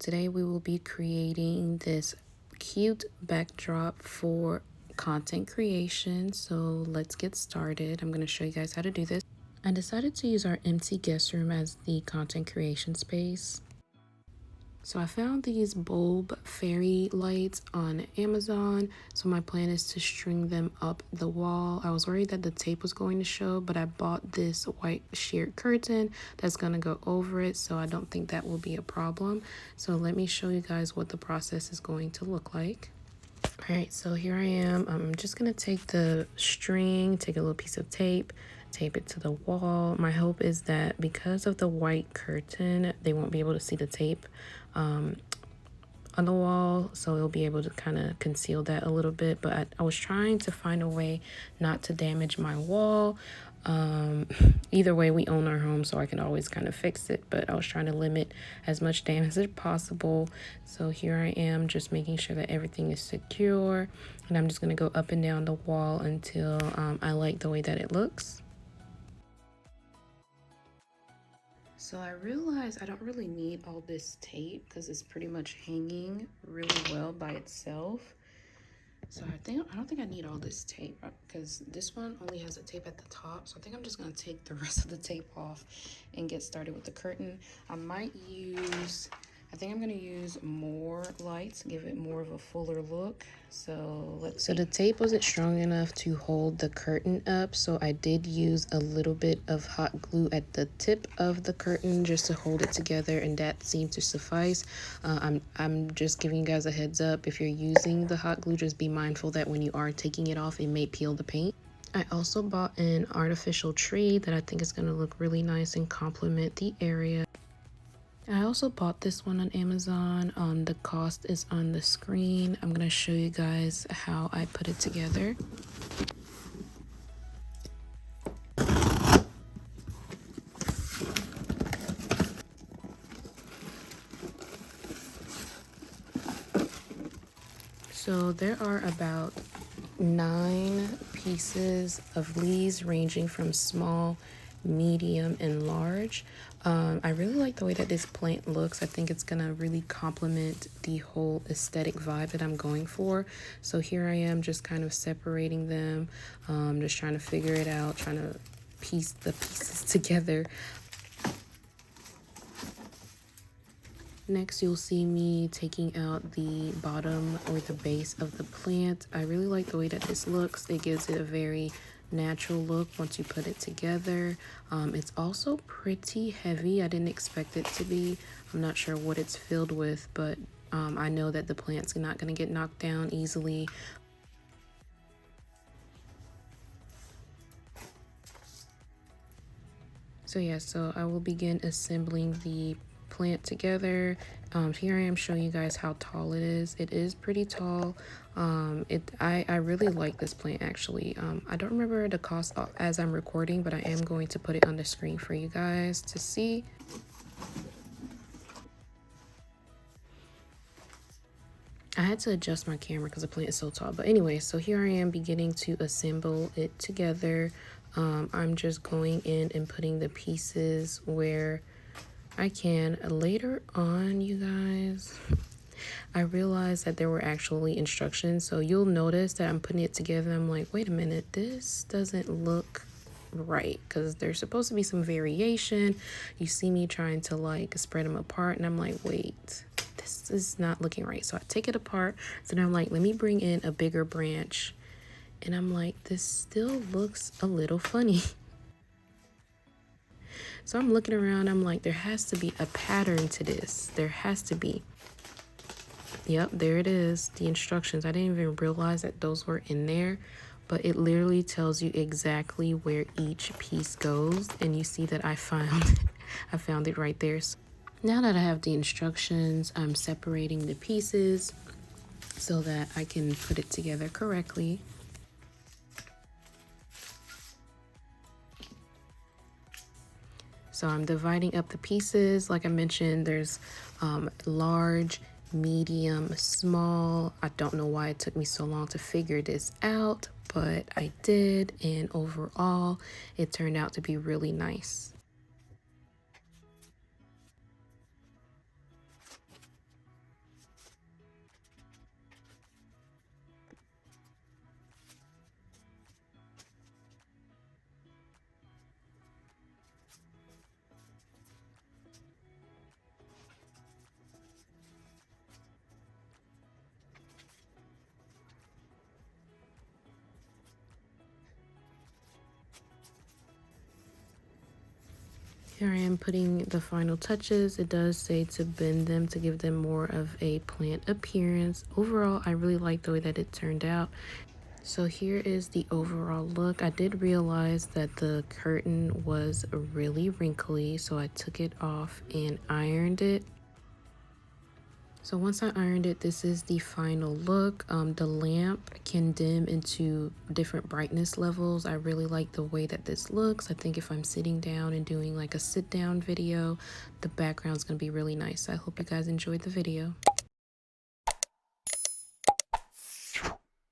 today we will be creating this cute backdrop for content creation. So let's get started. I'm going to show you guys how to do this. I decided to use our empty guest room as the content creation space. So I found these bulb fairy lights on Amazon. So my plan is to string them up the wall. I was worried that the tape was going to show, but I bought this white sheer curtain that's going to go over it. So I don't think that will be a problem. So let me show you guys what the process is going to look like. All right, so here I am. I'm just going to take the string, take a little piece of tape it to the wall. My hope is that because of the white curtain, they won't be able to see the tape on the wall, so it'll be able to kind of conceal that a little bit. But I was trying to find a way not to damage my wall. Either way, we own our home, so I can always kind of fix it, but I was trying to limit as much damage as possible. So here I am, just making sure that everything is secure, and I'm just going to go up and down the wall until I like the way that it looks. So I realized I don't really need all this tape because it's pretty much hanging really well by itself. So I don't think I need all this tape because this one only has a tape at the top. So I think I'm just gonna take the rest of the tape off and get started with the curtain. I think I'm gonna use more lights, give it more of a fuller look. So let's see. So the tape wasn't strong enough to hold the curtain up, so I did use a little bit of hot glue at the tip of the curtain just to hold it together, and that seemed to suffice. I'm just giving you guys a heads up. If you're using the hot glue, just be mindful that when you are taking it off, it may peel the paint. I also bought an artificial tree that I think is going to look really nice and complement the area. I also bought this one on Amazon. The cost is on the screen. I'm going to show you guys how I put it together. So there are about 9 pieces of leaves ranging from small, medium, and large. I really like the way that this plant looks. I think it's gonna really complement the whole aesthetic vibe that I'm going for. So here I am just kind of separating them, just trying to figure it out, trying to piece the pieces together. Next, you'll see me taking out the bottom or the base of the plant. I really like the way that this looks. It gives it a very natural look once you put it together. It's also pretty heavy. I didn't expect it to be. I'm not sure what it's filled with, but I know that the plant's not going to get knocked down easily. So yeah, so I will begin assembling the plant together. Here I am showing you guys how tall it is. It is pretty tall. I really like this plant actually. I don't remember the cost as I'm recording, but I am going to put it on the screen for you guys to see. I had to adjust my camera because the plant is so tall. But anyway, so here I am beginning to assemble it together. I'm just going in and putting the pieces where I can. Later on, you guys, I realized that there were actually instructions. So you'll notice that I'm putting it together. I'm like, wait a minute, this doesn't look right because there's supposed to be some variation. You see me trying to like spread them apart and I'm like, wait, this is not looking right. So I take it apart. So then I'm like, let me bring in a bigger branch. And I'm like, this still looks a little funny. So I'm looking around, I'm like, there has to be a pattern to this. There has to be. Yep, there it is, the instructions. I didn't even realize that those were in there, but it literally tells you exactly where each piece goes. And you see that I found it right there. So now that I have the instructions, I'm separating the pieces so that I can put it together correctly. So I'm dividing up the pieces. Like I mentioned, there's large, medium, small. I don't know why it took me so long to figure this out, but I did. And overall, it turned out to be really nice. Here I am putting the final touches. It does say to bend them to give them more of a plant appearance. Overall, I really like the way that it turned out. So here is the overall look. I did realize that the curtain was really wrinkly, so I took it off and ironed it. So once I ironed it, this is the final look. The lamp can dim into different brightness levels. I really like the way that this looks. I think if I'm sitting down and doing like a sit down video, the background's gonna be really nice. I hope you guys enjoyed the video.